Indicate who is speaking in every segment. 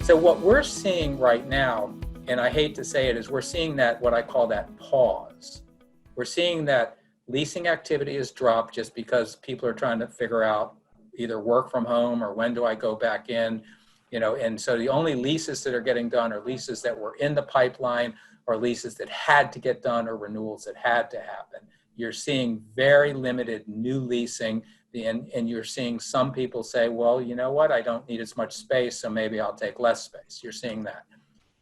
Speaker 1: So what we're seeing right now, and I hate to say it, is we're seeing that, what I call that pause. We're seeing that leasing activity has dropped just because people are trying to figure out either work from home or when do I go back in, and so the only leases that are getting done are leases that were in the pipeline or leases that had to get done or renewals that had to happen. You're seeing very limited new leasing, and you're seeing some people say, well, you know what, I don't need as much space, so maybe I'll take less space. You're seeing that.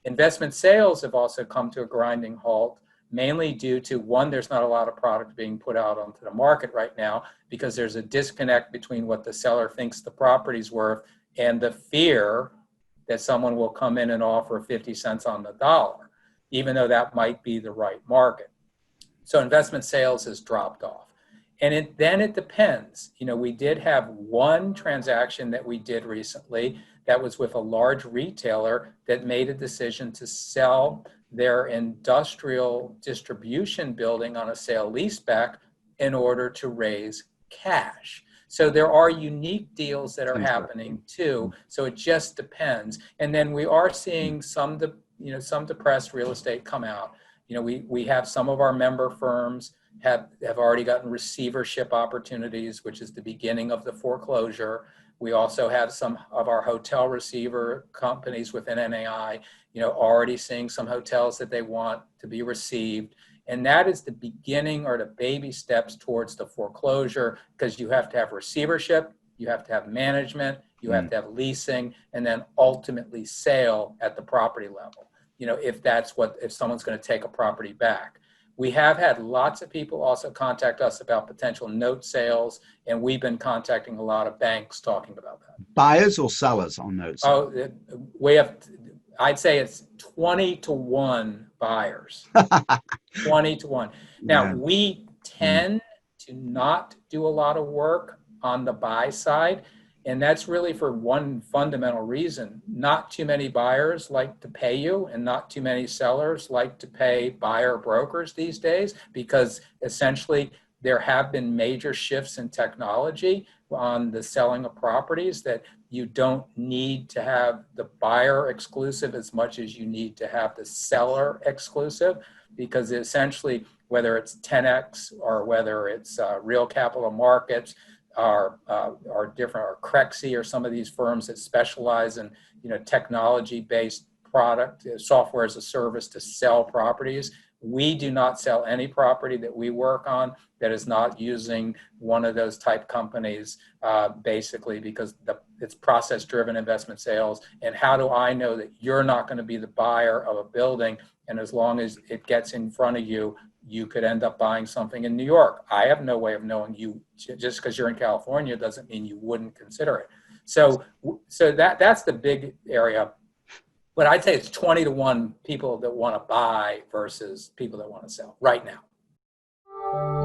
Speaker 1: Investment sales have also come to a grinding halt, mainly due to, one, there's not a lot of product being put out onto the market right now because there's a disconnect between what the seller thinks the property's worth and the fear that someone will come in and offer 50 cents on the dollar, even though that might be the right market. So investment sales has dropped off. And then it depends. We did have one transaction that we did recently that was with a large retailer that made a decision to sell their industrial distribution building on a sale leaseback in order to raise cash. So there are unique deals that are happening too. So it just depends. And then we are seeing some depressed real estate come out. We have some of our member firms have already gotten receivership opportunities, which is the beginning of the foreclosure. We also have some of our hotel receiver companies within NAI, already seeing some hotels that they want to be received. And that is the beginning or the baby steps towards the foreclosure, because you have to have receivership, you have to have management, you have to have leasing, and then ultimately sale at the property level. If someone's going to take a property back. We have had lots of people also contact us about potential note sales, and we've been contacting a lot of banks talking about that.
Speaker 2: Buyers or sellers on notes?
Speaker 1: Oh, I'd say it's 20-1 buyers. 20-1. Now, we tend to not do a lot of work on the buy side. And that's really for one fundamental reason. Not too many buyers like to pay you, and not too many sellers like to pay buyer brokers these days, because essentially there have been major shifts in technology on the selling of properties that you don't need to have the buyer exclusive as much as you need to have the seller exclusive, because essentially, whether it's 10X or whether it's Real Capital Markets, are different, or Crexy, or some of these firms that specialize in technology-based product, software as a service to sell properties. We do not sell any property that we work on that is not using one of those type companies, basically because it's process-driven investment sales. And how do I know that you're not going to be the buyer of a building? And as long as it gets in front of you, you could end up buying something in New York. I have no way of knowing you. Just because you're in California doesn't mean you wouldn't consider it. So that's the big area. But I'd say it's 20-1 people that want to buy versus people that want to sell right now.